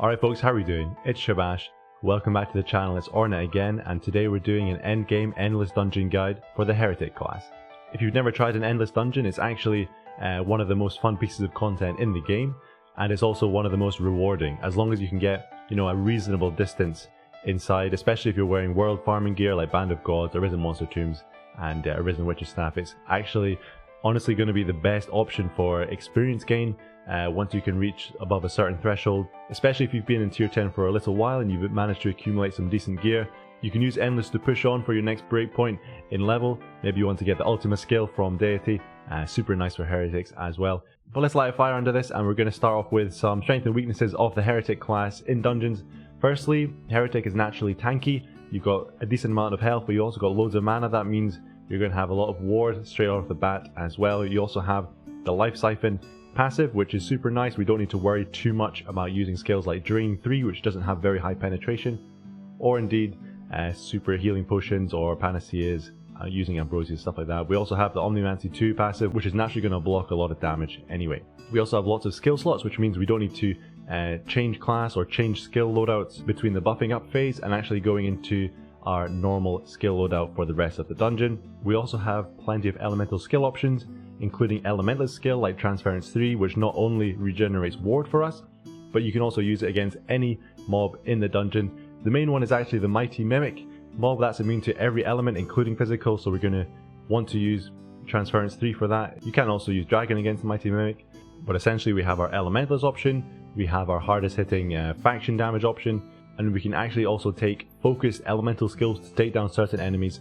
Alright folks, how are we doing? It's Shabash. Welcome back to the channel, it's Orna again, and today we're doing an endgame endless dungeon guide for the Heretic class. If you've never tried an endless dungeon, it's actually one of the most fun pieces of content in the game, and it's also one of the most rewarding, as long as you can get, a reasonable distance inside, especially if you're wearing world farming gear like Band of Gods, Arisen Monster Tombs, and Arisen Witch's Staff. It's actually honestly going to be the best option for experience gain once you can reach above a certain threshold, especially if you've been in tier 10 for a little while and you've managed to accumulate some decent gear. You can use Endless to push on for your next breakpoint in level. Maybe you want to get the Ultima skill from Deity, super nice for Heretics as well. But let's light a fire under this, and we're going to start off with some strengths and weaknesses of the Heretic class in dungeons. Firstly, Heretic is naturally tanky. You've got a decent amount of health, but you also got loads of mana. That means you're going to have a lot of ward straight off the bat as well. You also have the Life Siphon passive, which is super nice. We don't need to worry too much about using skills like Drain 3, which doesn't have very high penetration, or indeed super healing potions or panaceas using ambrosia, stuff like that. We also have the Omnimancy 2 passive, which is naturally going to block a lot of damage anyway. We also have lots of skill slots, which means we don't need to change class or change skill loadouts between the buffing up phase and actually going into our normal skill loadout for the rest of the dungeon. We also have plenty of elemental skill options, including Elementalist skill like Transference 3, which not only regenerates ward for us, but you can also use it against any mob in the dungeon. The main one is actually the Mighty Mimic mob. That's immune to every element, including physical, so we're going to want to use Transference 3 for that. You can also use Dragon against the Mighty Mimic, but essentially we have our Elementalist option, we have our hardest hitting faction damage option, and we can actually also take focused elemental skills to take down certain enemies,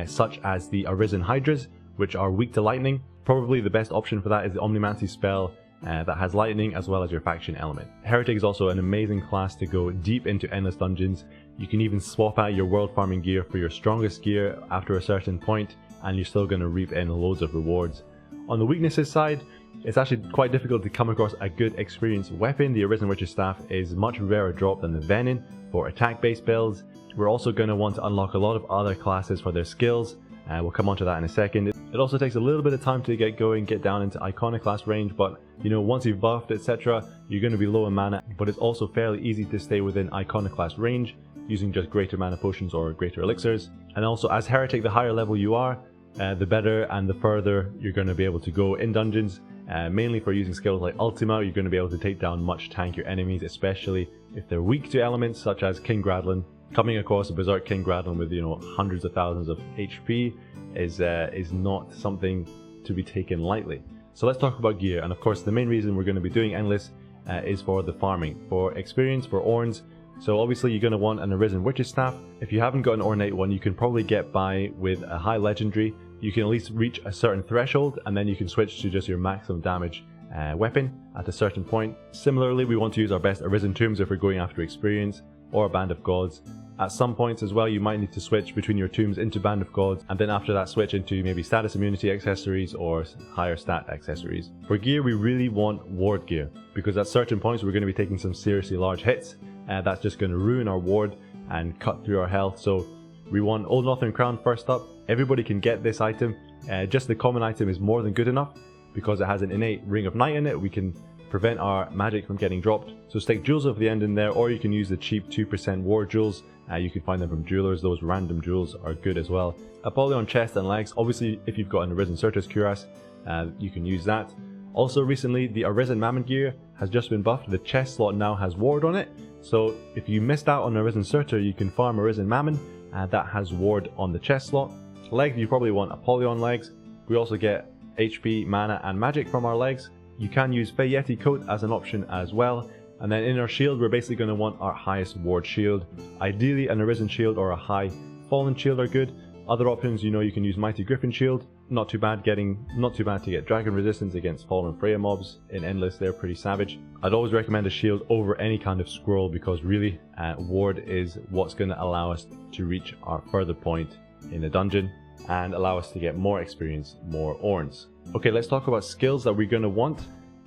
such as the Arisen Hydras, which are weak to lightning. Probably the best option for that is the Omnimancy spell that has lightning as well as your faction element. Heretic is also an amazing class to go deep into endless dungeons. You can even swap out your world farming gear for your strongest gear after a certain point, and you're still going to reap in loads of rewards. On the weaknesses side, it's actually quite difficult to come across a good experienced weapon. The Arisen Witch's Staff is much rarer drop than the Venin for attack based builds. We're also going to want to unlock a lot of other classes for their skills. We'll come on to that in a second. It also takes a little bit of time to get going, get down into Iconoclast range, but once you've buffed, etc., you're going to be low in mana, but it's also fairly easy to stay within Iconoclast range using just greater mana potions or greater elixirs. And also, as Heretic, the higher level you are, the better and the further you're going to be able to go in dungeons. Mainly for using skills like Ultima, you're going to be able to take down much tankier enemies, especially if they're weak to elements such as King Gradlin. Coming across a Berserk King Gradlin with hundreds of thousands of HP is not something to be taken lightly. So let's talk about gear, and of course the main reason we're going to be doing Endless is for the farming, for experience, for orns. So obviously you're going to want an Arisen Witch's Staff. If you haven't got an ornate one, you can probably get by with a high legendary. You can at least reach a certain threshold, and then you can switch to just your maximum damage weapon at a certain point. Similarly, we want to use our best Arisen Tombs if we're going after experience, or a Band of Gods. At some points as well, you might need to switch between your tombs into Band of Gods, and then after that switch into maybe status immunity accessories or higher stat accessories. For gear, we really want ward gear, because at certain points we're going to be taking some seriously large hits. That's just going to ruin our ward and cut through our health. So we want Old Northern Crown first up. Everybody can get this item. Just the common item is more than good enough, because it has an innate Ring of Night in it. We can prevent our magic from getting dropped. So stick Jewels of the End in there, or you can use the cheap 2% Ward Jewels. You can find them from jewelers. Those random jewels are good as well. Apollyon chest and legs. Obviously, if you've got an Arisen Certus cuirass, you can use that. Also recently, the Arisen Mammon gear has just been buffed. The chest slot now has ward on it. So if you missed out on Arisen Certus, you can farm Arisen Mammon. That has ward on the chest slot. Legs, you probably want Apollyon legs. We also get HP, mana and magic from our legs. You can use Fey Yeti coat as an option as well. And then in our shield, we're basically going to want our highest ward shield. Ideally, an Arisen shield or a high fallen shield are good. Other options, you can use Mighty Griffin shield. Not too bad to get dragon resistance against fallen Freya mobs in Endless. They're pretty savage. I'd always recommend a shield over any kind of scroll, because really ward is what's going to allow us to reach our further point in the dungeon and allow us to get more experience, more orns. Okay, let's talk about skills that we're going to want,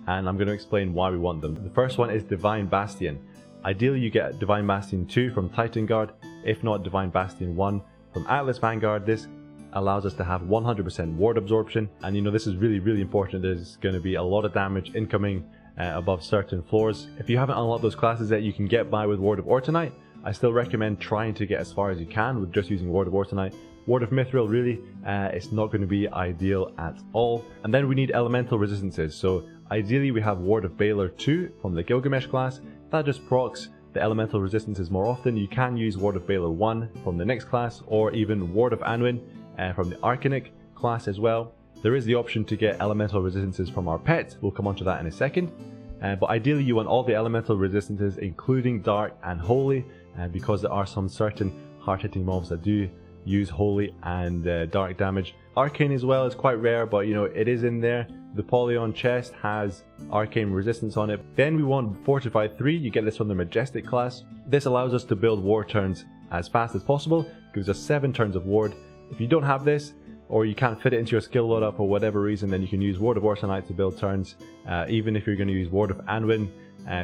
and I'm going to explain why we want them. The first one is Divine Bastion. Ideally you get Divine Bastion 2 from Titan Guard, if not Divine Bastion 1 from Atlas Vanguard. This allows us to have 100% ward absorption, and this is really important. There's going to be a lot of damage incoming above certain floors. If you haven't unlocked those classes yet, you can get by with Ward of Ortonite. I still recommend trying to get as far as you can with just using Ward of Ortonite. Ward of Mithril, really, it's not going to be ideal at all. And then we need elemental resistances. So ideally we have Ward of Baylor 2 from the Gilgamesh class. That just procs the elemental resistances more often. You can use Ward of Baylor 1 from the next class, or even Ward of Anwin from the Arcanic class as well. There is the option to get elemental resistances from our pet. We'll come on to that in a second. But ideally you want all the elemental resistances, including Dark and Holy, because there are some certain hard-hitting mobs that do use Holy and Dark damage. Arcane as well is quite rare, but you know, it is in there. The Polygon chest has Arcane resistance on it. Then we want Fortified 3, you get this from the Majestic class. This allows us to build ward turns as fast as possible, gives us 7 turns of ward. If you don't have this, or you can't fit it into your skill loadout for whatever reason, then you can use Ward of Ortonite to build turns. Even if you're going to use Ward of Anwin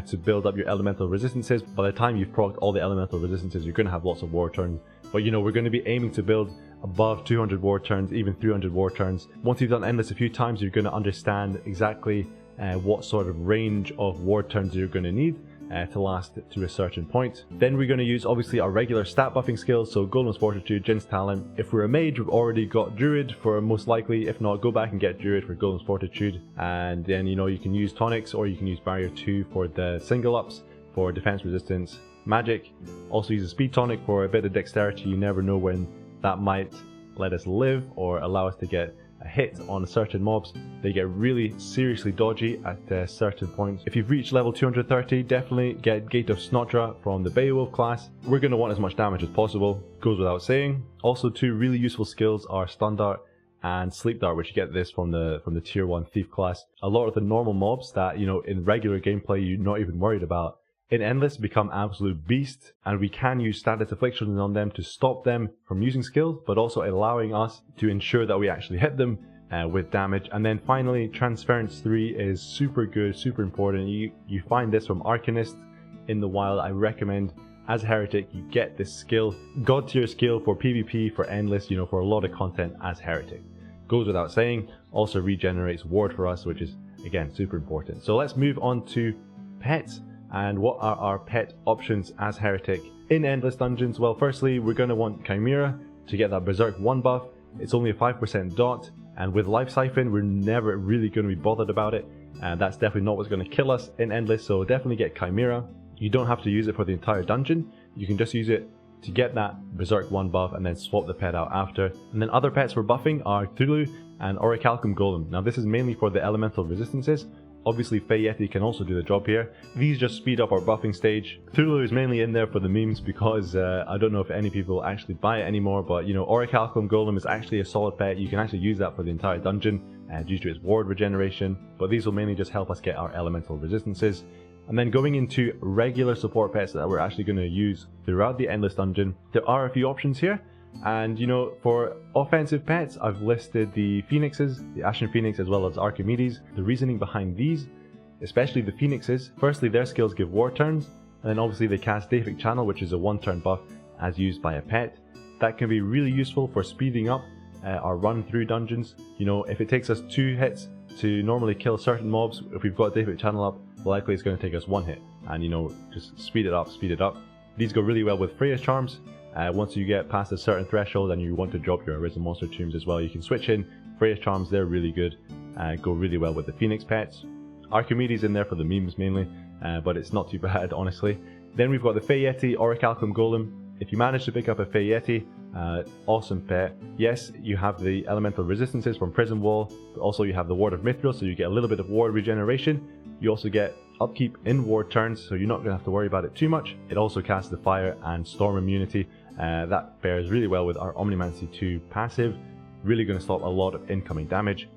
to build up your elemental resistances, by the time you've procced all the elemental resistances, you're going to have lots of ward turns. But you know, we're going to be aiming to build above 200 ward turns, even 300 ward turns. Once you've done Endless a few times, you're going to understand exactly what sort of range of ward turns you're going to need to last to a certain point. Then we're going to use obviously our regular stat buffing skills, so Golem's Fortitude, Jin's Talent. If we're a mage, we've already got Druid for most likely. If not, go back and get Druid for Golem's Fortitude. And then you know, you can use Tonics, or you can use Barrier 2 for the single ups for defense resistance. Magic also uses Speed Tonic for a bit of dexterity. You never know when that might let us live or allow us to get a hit on certain mobs. They get really seriously dodgy at certain points. If you've reached level 230, definitely get Gate of Snotra from the Beowulf class. We're going to want as much damage as possible, goes without saying. Also, 2 really useful skills are Stun Dart and Sleep Dart, which you get this from the tier 1 Thief class. A lot of the normal mobs that, you know, in regular gameplay you're not even worried about, in Endless become absolute beasts, and we can use status afflictions on them to stop them from using skills, but also allowing us to ensure that we actually hit them with damage. And then finally, Transference 3 is super good, super important. You find this from Arcanists in the wild. I recommend, as Heretic, you get this skill, god tier skill for PvP, for Endless, you know, for a lot of content as Heretic. Goes without saying. Also regenerates ward for us, which is again super important. So let's move on to pets. And what are our pet options as Heretic in Endless Dungeons? Well, firstly, we're going to want Chimera to get that Berserk 1 buff. It's only a 5% dot, and with Life Siphon, we're never really going to be bothered about it. And that's definitely not what's going to kill us in Endless, so definitely get Chimera. You don't have to use it for the entire dungeon. You can just use it to get that Berserk 1 buff and then swap the pet out after. And then other pets we're buffing are Cthulhu and Orichalcum Golem. Now this is mainly for the elemental resistances. Obviously Fey Yeti can also do the job here. These just speed up our buffing stage. Cthulhu is mainly in there for the memes because I don't know if any people actually buy it anymore, but you know, Orichalcum Golem is actually a solid pet. You can actually use that for the entire dungeon due to its ward regeneration, but these will mainly just help us get our elemental resistances. And then going into regular support pets that we're actually going to use throughout the Endless Dungeon, there are a few options here. And you know, for offensive pets, I've listed the Phoenixes, the Ashen Phoenix as well as Archimedes. The reasoning behind these, especially the Phoenixes, firstly their skills give war turns, and then obviously they cast Deific Channel, which is a 1-turn buff as used by a pet. That can be really useful for speeding up our run through dungeons. You know, if it takes us 2 hits to normally kill certain mobs, if we've got Deific Channel up, likely it's going to take us 1 hit, and you know, just speed it up, speed it up. These go really well with Freya's Charms. Once you get past a certain threshold and you want to drop your Arisen Monster Tombs as well, you can switch in Freya's Charms. They're really good, go really well with the Phoenix pets. Archimedes in there for the memes mainly, but it's not too bad honestly. Then we've got the Fey Yeti, Orichalcum Golem. If you manage to pick up a Fey Yeti, awesome pet. Yes, you have the elemental resistances from Prison Wall, but also you have the Ward of Mithril, so you get a little bit of ward regeneration. You also get upkeep in ward turns, so you're not going to have to worry about it too much. It also casts the Fire and Storm immunity. That pairs really well with our Omnimancy 2 passive. Really going to stop a lot of incoming damage.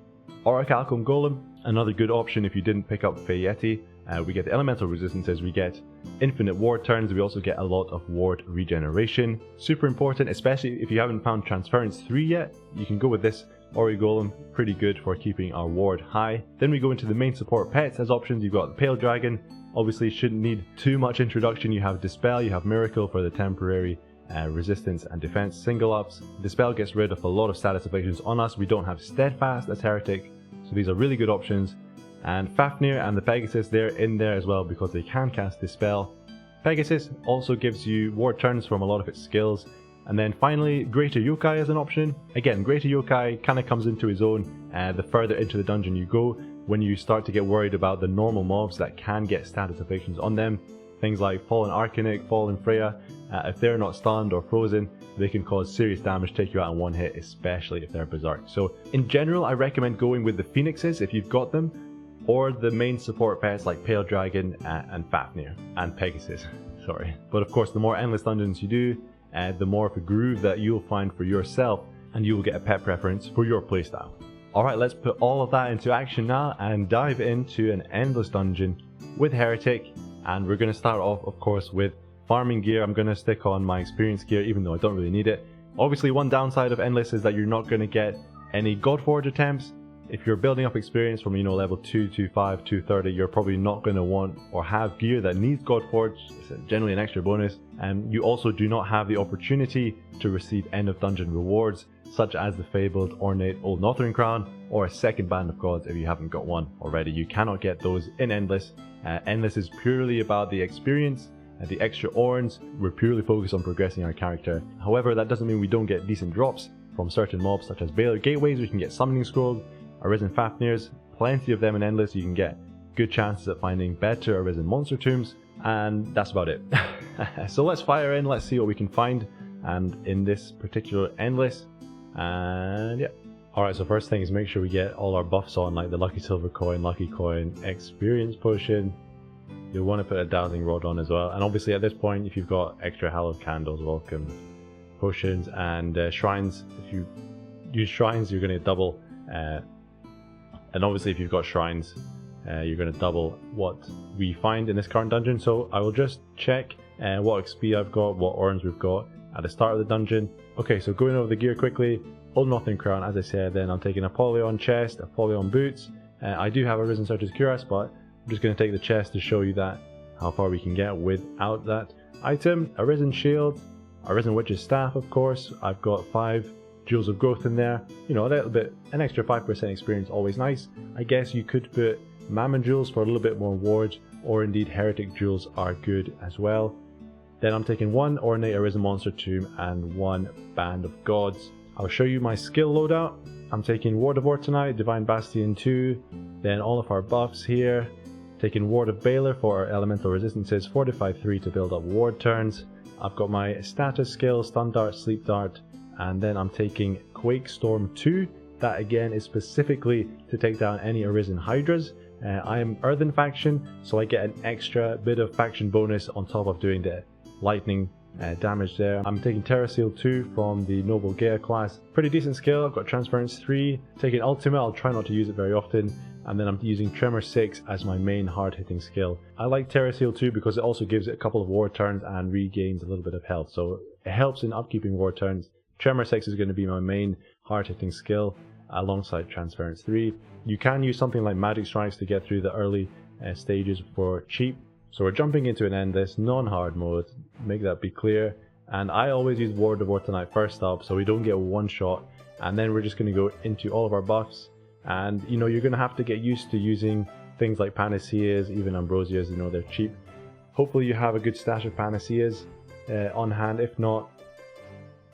Orichalcum Golem, another good option if you didn't pick up Fey Yeti. We get the elemental resistances, we get infinite ward turns, we also get a lot of ward regeneration. Super important, especially if you haven't found Transference 3 yet. You can go with this Ori Golem, pretty good for keeping our ward high. Then we go into the main support pets as options. You've got the Pale Dragon, obviously shouldn't need too much introduction. You have Dispel, you have Miracle for the temporary resistance and defense single ups. Dispel gets rid of a lot of status afflictions on us. We don't have Steadfast as Heretic, so these are really good options. And Fafnir and the Pegasus, they're in there as well because they can cast Dispel. Pegasus also gives you ward turns from a lot of its skills. And then finally, Greater Yokai is an option. Again, Greater Yokai kind of comes into his own the further into the dungeon you go, when you start to get worried about the normal mobs that can get status afflictions on them. Things like Fallen Arcanic, Fallen Freya, if they're not stunned or frozen, they can cause serious damage, take you out in one hit, especially if they're berserk. So in general, I recommend going with the Phoenixes if you've got them, or the main support pets like Pale Dragon and Fafnir, and Pegasus, sorry. But of course, the more endless dungeons you do, the more of a groove that you'll find for yourself, and you will get a pet preference for your playstyle. Alright, let's put all of that into action now and dive into an endless dungeon with Heretic. And we're going to start off, of course, with farming gear. I'm going to stick on my experience gear, even though I don't really need it. Obviously, one downside of endless is that you're not going to get any Godforge attempts. If you're building up experience from, level 2, 2.5, 2.30, you're probably not going to want or have gear that needs Godforge. It's generally an extra bonus. And you also do not have the opportunity to receive end of dungeon rewards, such as the fabled ornate Old Northern Crown or a second band of gods if you haven't got one already. You cannot get those in endless. Endless is purely about the experience and the extra orns. We're purely focused on progressing our character. However, that doesn't mean we don't get decent drops from certain mobs such as Baylor Gateways. We can get summoning scrolls, Arisen Fafnirs, plenty of them in endless. You can get good chances at finding better Arisen monster tombs, and that's about it. So let's fire in, let's see what we can find, and in this particular endless, and yeah. Alright, so first thing is make sure we get all our buffs on, like the Lucky Silver Coin, Lucky Coin, Experience Potion. You'll want to put a Dazzling Rod on as well, and obviously at this point, if you've got extra Hallowed Candles, welcome potions, and Shrines. If you use Shrines, you're going to double, and obviously if you've got Shrines, you're going to double what we find in this current dungeon. So I will just check what XP I've got, what orns we've got at the start of the dungeon. Okay, so going over the gear quickly, Old Northern Crown, as I said, then I'm taking Apollyon chest, Apollyon boots. I do have a Risen Searcher's Cuirass, but I'm just going to take the chest to show you that how far we can get without that item. A Risen Shield, a Risen Witch's Staff, of course. I've got 5 Jewels of Growth in there. A little bit, an extra 5% experience, always nice. I guess you could put Mammon Jewels for a little bit more wards, or indeed Heretic Jewels are good as well. Then I'm taking 1 Ornate Arisen Monster Tomb and 1 Band of Gods. I'll show you my skill loadout. I'm taking Ward of Ortonite, Divine Bastion 2, then all of our buffs here. Taking Ward of Baylor for our elemental resistances, Fortify 3 to build up ward turns. I've got my status skill, Stun Dart, Sleep Dart, and then I'm taking Quake Storm 2. That again is specifically to take down any Arisen Hydras. I am Earthen faction, so I get an extra bit of faction bonus on top of doing the lightning damage there. I'm taking Terra Seal 2 from the Noble Gaia class. Pretty decent skill. I've got Transference 3. Taking Ultimate, I'll try not to use it very often. And then I'm using Tremor 6 as my main hard-hitting skill. I like Terra Seal 2 because it also gives it a couple of ward turns and regains a little bit of health. So it helps in upkeeping ward turns. Tremor 6 is going to be my main hard-hitting skill alongside Transference 3. You can use something like Magic Strikes to get through the early stages for cheap. So we're jumping into an endless, non-hard mode, make that be clear. And I always use Ward of Ortonite first up, so we don't get one shot. And then we're just going to go into all of our buffs. And you're going to have to get used to using things like Panaceas, even Ambrosias, they're cheap. Hopefully you have a good stash of Panaceas on hand. If not,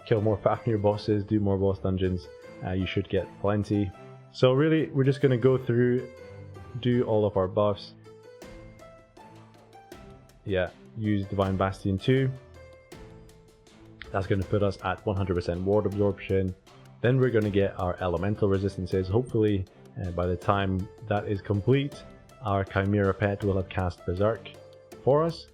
kill more Fafnir bosses, do more boss dungeons. You should get plenty. So really, we're just going to go through, do all of our buffs. Yeah, use Divine Bastion 2. That's going to put us at 100% ward absorption. Then we're going to get our elemental resistances. Hopefully, by the time that is complete, our Chimera pet will have cast Berserk for us.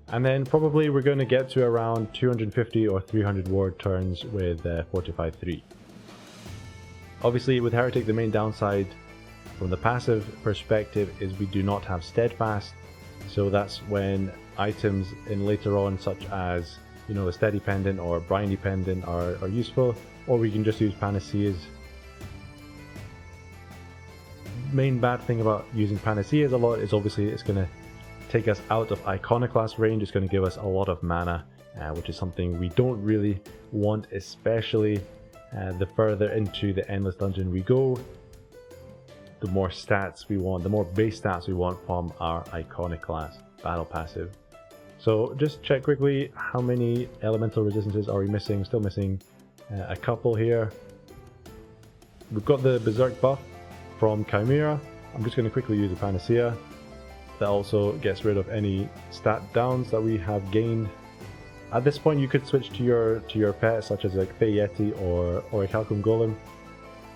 And then probably we're going to get to around 250 or 300 ward turns with Fortify 3. Obviously, with Heretic, the main downside from the passive perspective is we do not have Steadfast. So that's when items in later on, such as the Steady Pendant or Brindy Pendant are useful, or we can just use Panaceas. Main bad thing about using Panaceas a lot is obviously it's going to take us out of Iconoclast range. It's going to give us a lot of mana, which is something we don't really want, especially the further into the Endless Dungeon we go. the more stats we want, the more base stats we want from our iconic class battle passive. So just check quickly how many elemental resistances are we missing. Still missing a couple here. We've got the berserk buff from Chimera. I'm just going to quickly use a panacea. That also gets rid of any stat downs that we have gained. At this point you could switch to your pet, such as like Yeti or a Calcum Golem.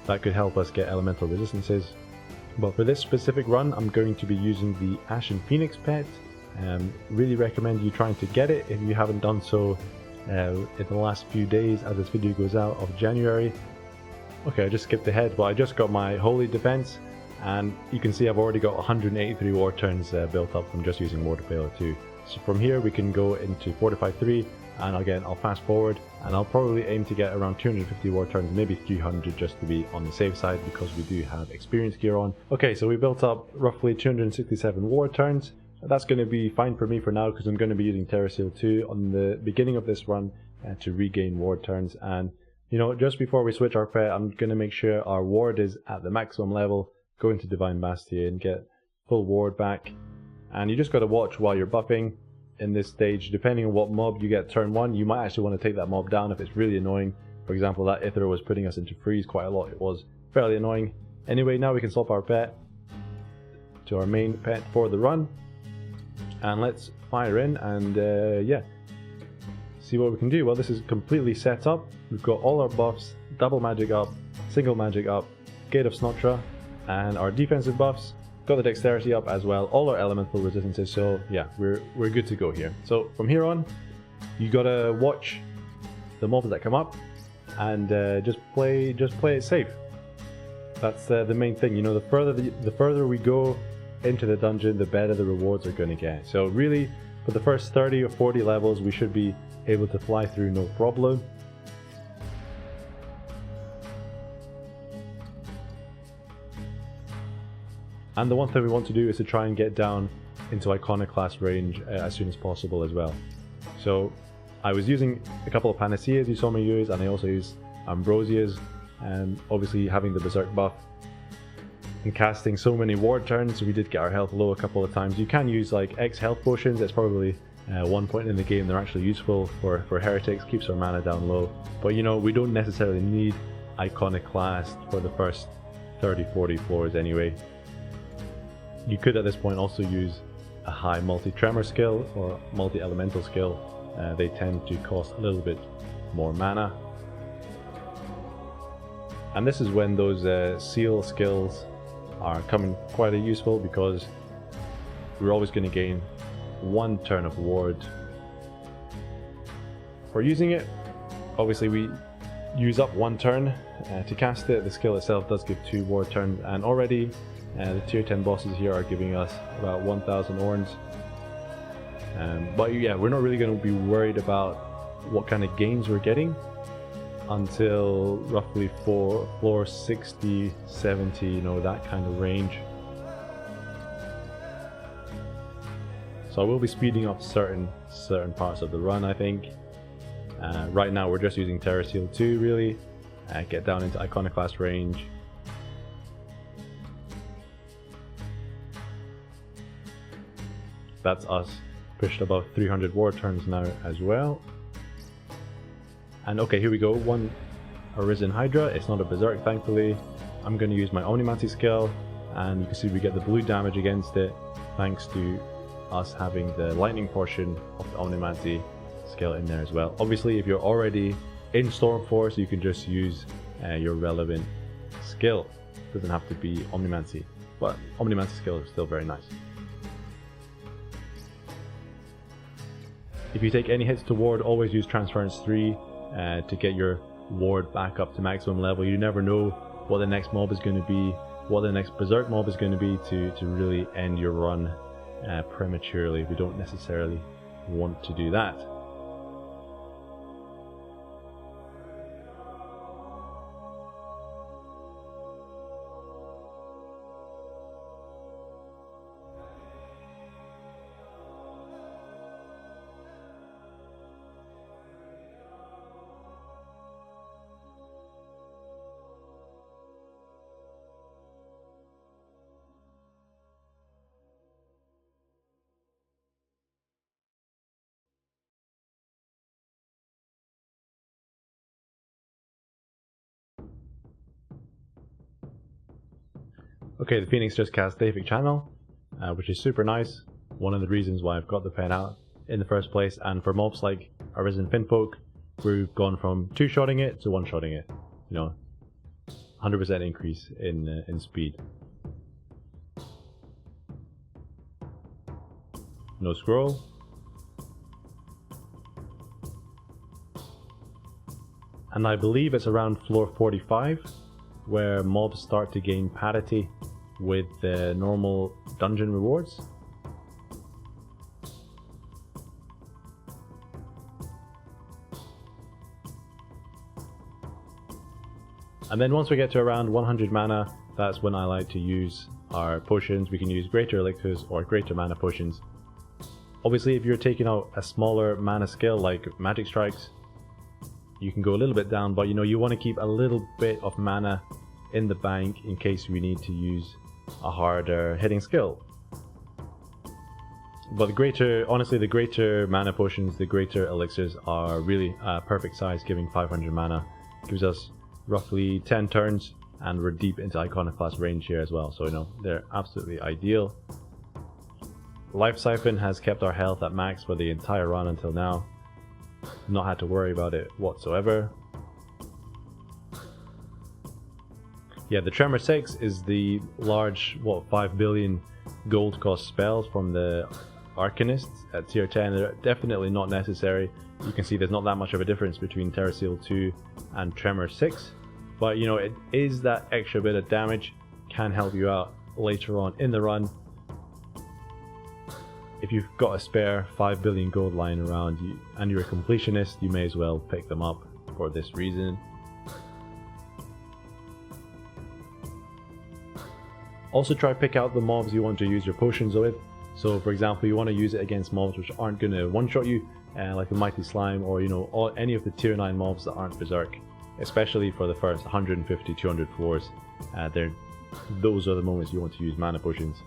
That could help us get elemental resistances. But for this specific run I'm going to be using the Ashen Phoenix pet. Really recommend you trying to get it if you haven't done so in the last few days as this video goes out of January. Okay, I just skipped ahead, but I just got my Holy Defense, and you can see I've already got 183 war turns built up from just using Mortar Paler 2. So from here we can go into Fortify 3, and again I'll fast forward, and I'll probably aim to get around 250 war turns, maybe 300 just to be on the safe side because we do have experience gear on. Okay, so we built up roughly 267 war turns. That's going to be fine for me for now because I'm going to be using Terraseal 2 on the beginning of this run to regain ward turns. And you know, just before we switch our pet, I'm going to make sure our ward is at the maximum level, go into Divine Bastion, get full ward back. And you just got to watch while you're buffing in this stage. Depending on what mob you get turn 1, you might actually want to take that mob down if it's really annoying. For example, that Ithra was putting us into freeze quite a lot. It was fairly annoying. Anyway, now we can swap our pet to our main pet for the run. And let's fire in and yeah, see what we can do. Well, this is completely set up. We've got all our buffs, double magic up, single magic up, Gate of Snotra, and our defensive buffs. Got the dexterity up as well, all our elemental resistances, so yeah, we're good to go here. So from here on, you gotta watch the mobs that come up and just play it safe. That's the main thing. You know, the further we go into the dungeon, the better the rewards are going to get. So really, for the first 30 or 40 levels, we should be able to fly through no problem. And the one thing we want to do is to try and get down into Iconoclast range as soon as possible as well. So I was using a couple of Panaceas you saw me use, and I also used Ambrosias, and obviously having the Berserk buff and casting so many ward turns, we did get our health low a couple of times. You can use like X health potions. It's probably one point in the game they're actually useful for heretics, keeps our mana down low. But you know, we don't necessarily need Iconoclast for the first 30-40 floors anyway. You could at this point also use a high multi-tremor skill or multi-elemental skill. They tend to cost a little bit more mana. And this is when those seal skills are coming quite useful, because we're always going to gain one turn of ward for using it. Obviously we use up one turn to cast it. The skill itself does give 2 ward turns, and already the tier 10 bosses here are giving us about 1000 orns. But yeah, we're not really going to be worried about what kind of gains we're getting until roughly floor 60, 70, you know, that kind of range. So I will be speeding up certain parts of the run, I think. Right now we're just using Terraseal 2 really, get down into Iconoclast range. That's us pushed above 300 war turns now as well. And okay, here we go, one Arisen Hydra. It's not a Berserk thankfully. I'm going to use my Omnimancy skill, and you can see we get the blue damage against it thanks to us having the lightning portion of the Omnimancy skill in there as well. Obviously if you're already in Stormforce, you can just use your relevant skill. It doesn't have to be Omnimancy, but Omnimancy skill is still very nice. If you take any hits to ward, always use Transference 3 to get your ward back up to maximum level. You never know what the next mob is going to be, what the next Berserk mob is going to be to really end your run prematurely. We don't necessarily want to do that. Okay, the Phoenix just cast Deific Channel, which is super nice. One of the reasons why I've got the pen out in the first place, and for mobs like Arisen Finfolk, we've gone from 2-shotting it to 1-shotting it. You know, 100% increase in speed. No scroll. And I believe it's around floor 45 where mobs start to gain parity with the normal dungeon rewards. And then once we get to around 100 mana, that's when I like to use our potions. We can use greater elixirs or greater mana potions. Obviously, if you're taking out a smaller mana skill like magic strikes, you can go a little bit down, but you know, you want to keep a little bit of mana in the bank in case we need to use a harder hitting skill. But honestly, the greater mana potions, the greater elixirs are really a perfect size, giving 500 mana. Gives us roughly 10 turns, and we're deep into Iconoclast range here as well, so you know, they're absolutely ideal. Life Siphon has kept our health at max for the entire run until now. Not had to worry about it whatsoever. Yeah, the Tremor 6 is the large, 5 billion gold cost spells from the Arcanists at tier 10. They're definitely not necessary. You can see there's not that much of a difference between Terraseal 2 and Tremor 6. But you know, it is that extra bit of damage, can help you out later on in the run. If you've got a spare 5 billion gold lying around and you're a completionist, you may as well pick them up for this reason. Also try pick out the mobs you want to use your potions with. So for example, you want to use it against mobs which aren't going to one-shot you, like the Mighty Slime, or you know, any of the tier 9 mobs that aren't berserk. Especially for the first 150, 200 floors. Those are the moments you want to use mana potions.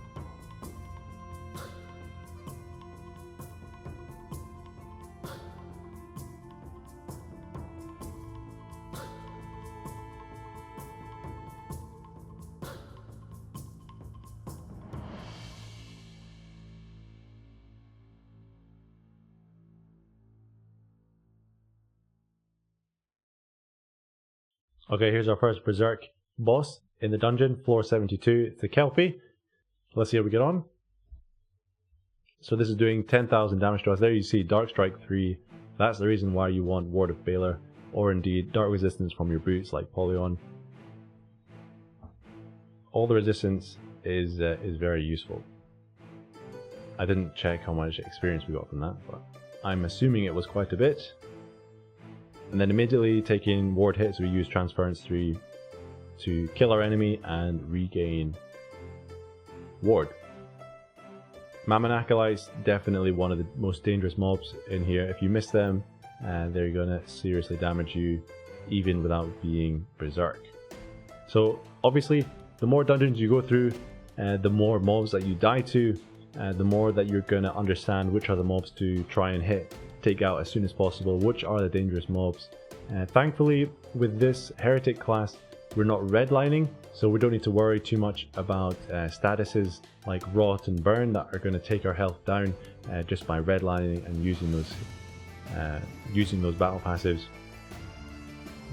Okay, here's our first berserk boss in the dungeon, floor 72. It's the Kelpie. Let's see how we get on. So this is doing 10,000 damage to us. There you see Dark Strike 3. That's the reason why you want Ward of Balor, or indeed Dark Resistance from your boots like Polyon. All the resistance is very useful. I didn't check how much experience we got from that, but I'm assuming it was quite a bit. And then immediately taking ward hits, we use Transference 3 to kill our enemy and regain ward. Mammon Acolytes, definitely one of the most dangerous mobs in here. If you miss them, they're gonna seriously damage you even without being berserk. So obviously, the more dungeons you go through, the more mobs that you die to, the more that you're gonna understand which are the mobs to try and take out as soon as possible, which are the dangerous mobs. Thankfully, with this Heretic class, we're not redlining, so we don't need to worry too much about statuses like Rot and Burn that are going to take our health down just by redlining and using those battle passives.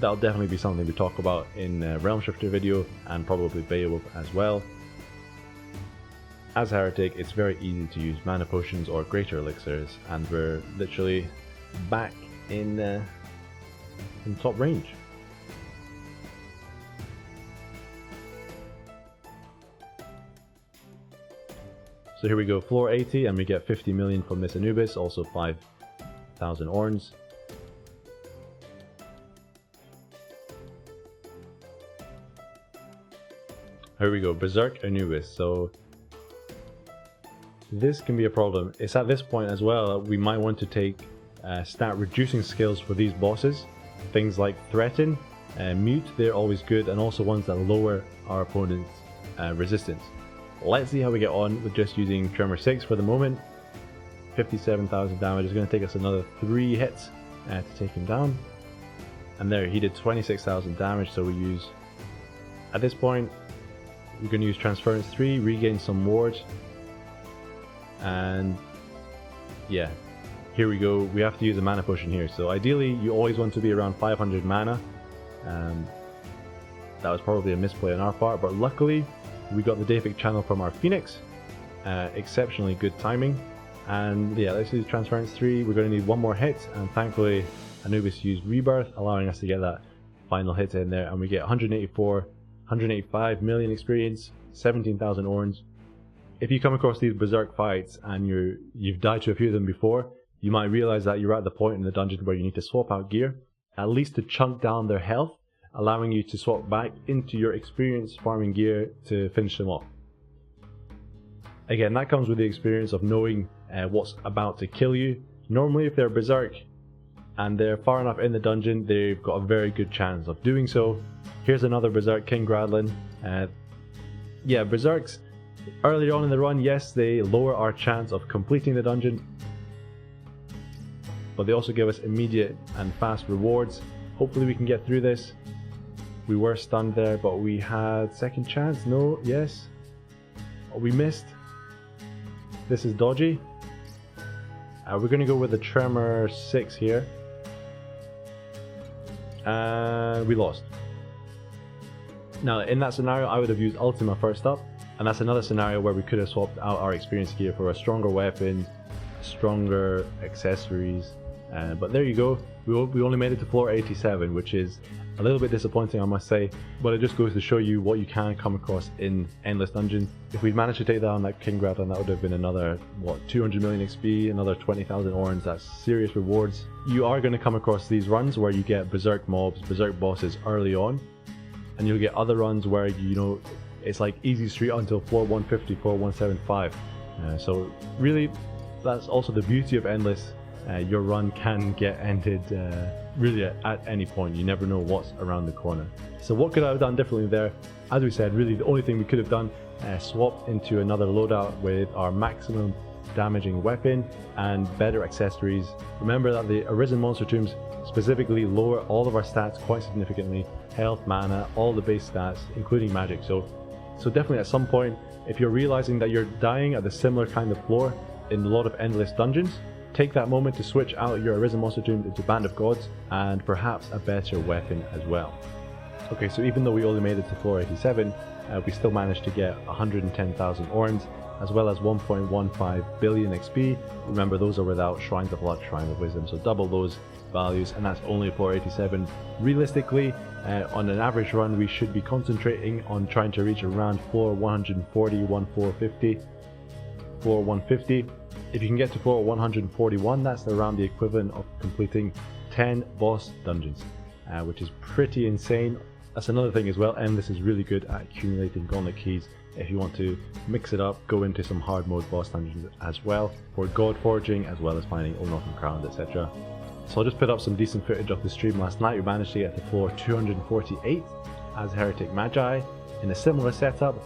That'll definitely be something we talk about in Realm Shifter video, and probably Beowulf as well. As Heretic, it's very easy to use mana potions or greater elixirs, and we're literally back in top range. So here we go, floor 80, and we get 50 million from Miss Anubis, also 5,000 orns. Here we go, Berserk Anubis. So this can be a problem. It's at this point as well we might want to take stat reducing skills for these bosses. Things like Threaten, Mute, they're always good, and also ones that lower our opponent's resistance. Let's see how we get on with just using Tremor 6 for the moment. 57,000 damage. Is going to take us another 3 hits to take him down. And there, he did 26,000 damage, so we use... At this point, We're going to use Transference 3, regain some ward. And yeah, here we go. We have to use a mana potion here. So ideally, you always want to be around 500 mana. That was probably a misplay on our part, but luckily we got the Deific Channel from our Phoenix. Exceptionally good timing. And yeah, let's use Transference 3. We're going to need one more hit, and thankfully Anubis used Rebirth, allowing us to get that final hit in there, and we get 185 million experience, 17,000 orns. If you come across these berserk fights and you've died to a few of them before, you might realize that you're at the point in the dungeon where you need to swap out gear, at least to chunk down their health, allowing you to swap back into your experience farming gear to finish them off. Again, that comes with the experience of knowing what's about to kill you. Normally, if they're berserk and they're far enough in the dungeon, they've got a very good chance of doing so. Here's another berserk, King Gradlin. Yeah, berserks earlier on in the run, yes, they lower our chance of completing the dungeon, but they also give us immediate and fast rewards. Hopefully we can get through this. We were stunned there, but we had second chance. No, yes. Oh, we missed. This is dodgy. We're going to go with the Tremor 6 here. And we lost. Now, in that scenario, I would have used Ultima first up. And that's another scenario where we could have swapped out our experience gear for a stronger weapon, stronger accessories. But there you go. We only made it to floor 87, which is a little bit disappointing, I must say, but it just goes to show you what you can come across in endless dungeons. If we'd managed to take down that King Gradlin, that would have been another, 200 million XP, another 20,000 orns. That's serious rewards. You are going to come across these runs where you get berserk mobs, berserk bosses early on, and you'll get other runs where, it's like easy street until floor 150, floor 175. So really, that's also the beauty of endless. Your run can get ended really at any point. You never know what's around the corner. So what could I have done differently there? As we said, really the only thing we could have done, swap into another loadout with our maximum damaging weapon and better accessories. Remember that the Arisen Monster Tombs specifically lower all of our stats quite significantly. Health, mana, all the base stats, including magic. So definitely at some point, if you're realizing that you're dying at a similar kind of floor in a lot of endless dungeons, take that moment to switch out your Arisen Monster Tomb into Band of Gods and perhaps a better weapon as well. Okay, so even though we only made it to floor 87, we still managed to get 110,000 orns as well as 1.15 billion XP. Remember, those are without Shrines of Luck, Shrine of Wisdom, so double those values, and that's only floor 87. Realistically, on an average run, we should be concentrating on trying to reach around floor 140, 150, floor 150. If you can get to floor 141, that's around the equivalent of completing 10 boss dungeons, which is pretty insane. That's another thing as well, Endless is really good at accumulating gauntlet keys. If you want to mix it up, go into some hard mode boss dungeons as well, for god forging, as well as finding Unlocking Crowns, etc. So I'll just put up some decent footage of the stream last night. We managed to get to floor 248 as Heretic Magi in a similar setup,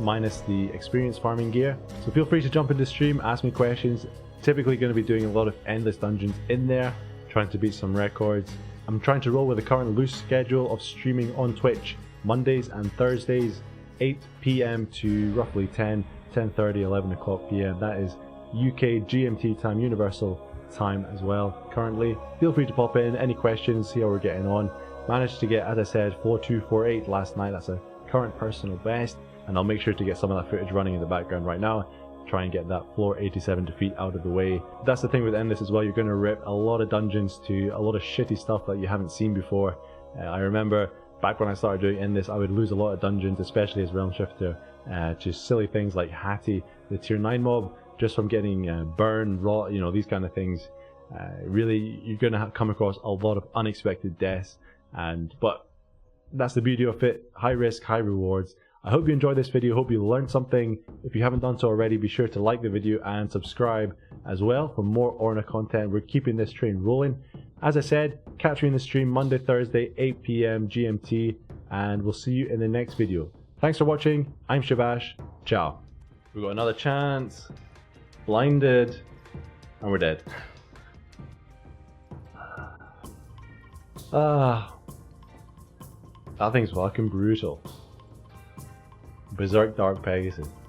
minus the experience farming gear. So feel free to jump into the stream, ask me questions. Typically going to be doing a lot of endless dungeons in there, trying to beat some records. I'm trying to roll with the current loose schedule of streaming on Twitch Mondays and Thursdays, 8 PM to roughly 10:30, 11 o'clock PM. That is UK GMT time, Universal time as well currently. Feel free to pop in, any questions, see how we're getting on. Managed to get, as I said, floor 248 last night. That's a current personal best, and I'll make sure to get some of that footage running in the background right now. Try and get that floor 87 defeat out of the way. That's the thing with Endless as well, you're going to rip a lot of dungeons to a lot of shitty stuff that you haven't seen before. I remember back when I started doing Endless, I would lose a lot of dungeons, especially as Realm Shifter, to silly things like Hattie, the tier 9 mob, just from getting burn, rot, these kind of things. Really, you're going to come across a lot of unexpected deaths, but that's the beauty of it. High risk, high rewards. I hope you enjoyed this video, hope you learned something. If you haven't done so already, be sure to like the video and subscribe as well for more Orna content. We're keeping this train rolling. As I said, catch me in the stream Monday, Thursday, 8 PM GMT, and we'll see you in the next video. Thanks for watching. I'm Shabash. Ciao. We've got another chance. Blinded. And we're dead. That thing's fucking brutal. Berserk Dark Pegasus.